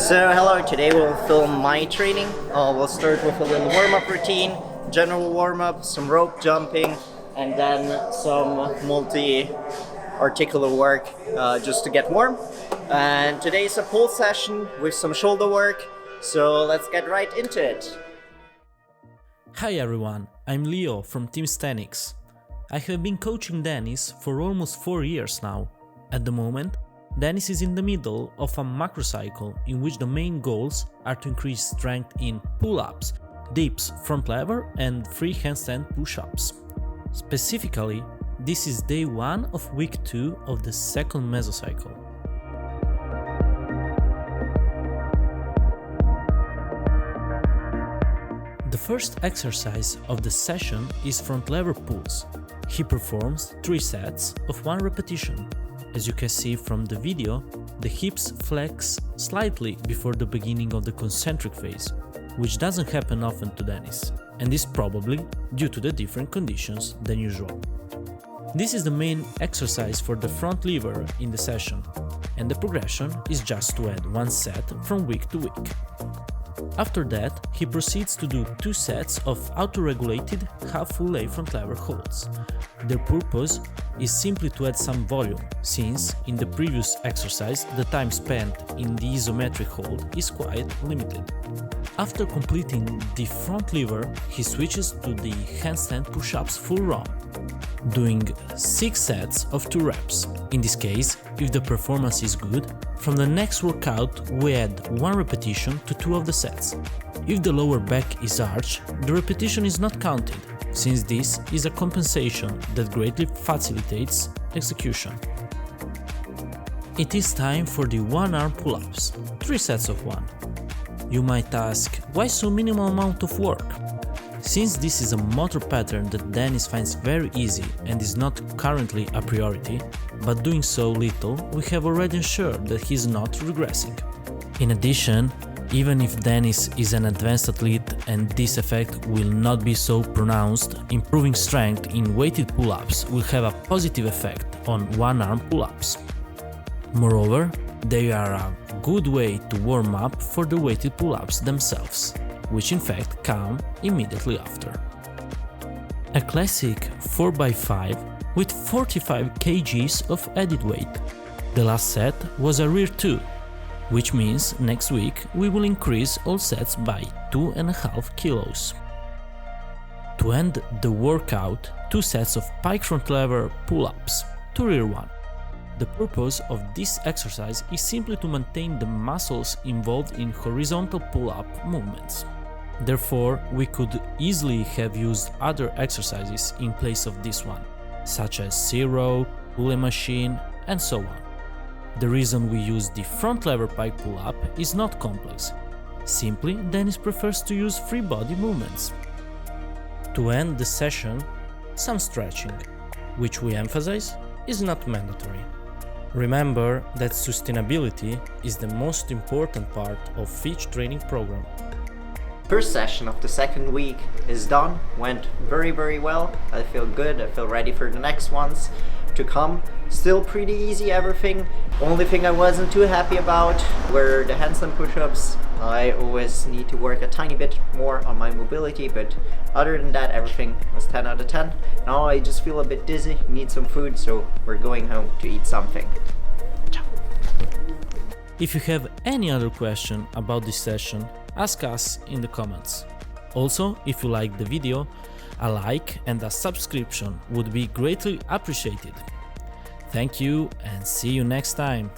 So hello, today we'll film my training. We'll start with a little warm-up routine, general warm-up, some rope jumping, and then some multi-articular work just to get warm. And today's a pull session with some shoulder work, so let's get right into it. Hi everyone, I'm Leo from Calisthenics. I have been coaching Dennis for almost 4 years now. At the moment, Dennis is in the middle of a macro cycle in which the main goals are to increase strength in pull-ups, dips, front lever and free handstand push-ups. Specifically, this is day 1 of week 2 of the second mesocycle. The first exercise of the session is front lever pulls. He performs 3 sets of 1 repetition. As you can see from the video, the hips flex slightly before the beginning of the concentric phase, which doesn't happen often to Dennis, and is probably due to the different conditions than usual. This is the main exercise for the front lever in the session, and the progression is just to add 1 set from week to week. After that, he proceeds to do 2 sets of auto-regulated half-full lay front lever holds. Their purpose is simply to add some volume, since in the previous exercise the time spent in the isometric hold is quite limited. After completing the front lever, he switches to the handstand push ups full run, doing 6 sets of 2 reps. In this case, if the performance is good, from the next workout we add 1 repetition to 2 of the sets. If the lower back is arched, the repetition is not counted, since this is a compensation that greatly facilitates execution. It is time for the 1-arm pull-ups, 3 sets of 1. You might ask, why so minimal amount of work? Since this is a motor pattern that Dennis finds very easy and is not currently a priority, but doing so little, we have already ensured that he is not regressing. In addition, even if Dennis is an advanced athlete and this effect will not be so pronounced, improving strength in weighted pull-ups will have a positive effect on 1-arm pull-ups. Moreover, they are a good way to warm up for the weighted pull-ups themselves, which in fact come immediately after. A classic 4x5 with 45 kgs of added weight. The last set was a rear 2, which means next week we will increase all sets by 2.5 kilos. To end the workout, 2 sets of pike front lever pull-ups to rear 1. The purpose of this exercise is simply to maintain the muscles involved in horizontal pull-up movements. Therefore, we could easily have used other exercises in place of this one, such as C-row, pulley machine, and so on. The reason we use the front lever pike pull-up is not complex. Simply, Dennis prefers to use free body movements. To end the session, some stretching, which we emphasize is not mandatory. Remember that sustainability is the most important part of each training program. First session of the second week is done, went very well. I feel good, I feel ready for the next ones to come. Still pretty easy everything. Only thing I wasn't too happy about were the handstand push-ups. I always need to work a tiny bit more on my mobility, but other than that everything was 10 out of 10. Now I just feel a bit dizzy, need some food, so we're going home to eat something. Ciao. If you have any other question about this session, ask us in the comments. Also, if you like the video, a like and a subscription would be greatly appreciated. Thank you and see you next time.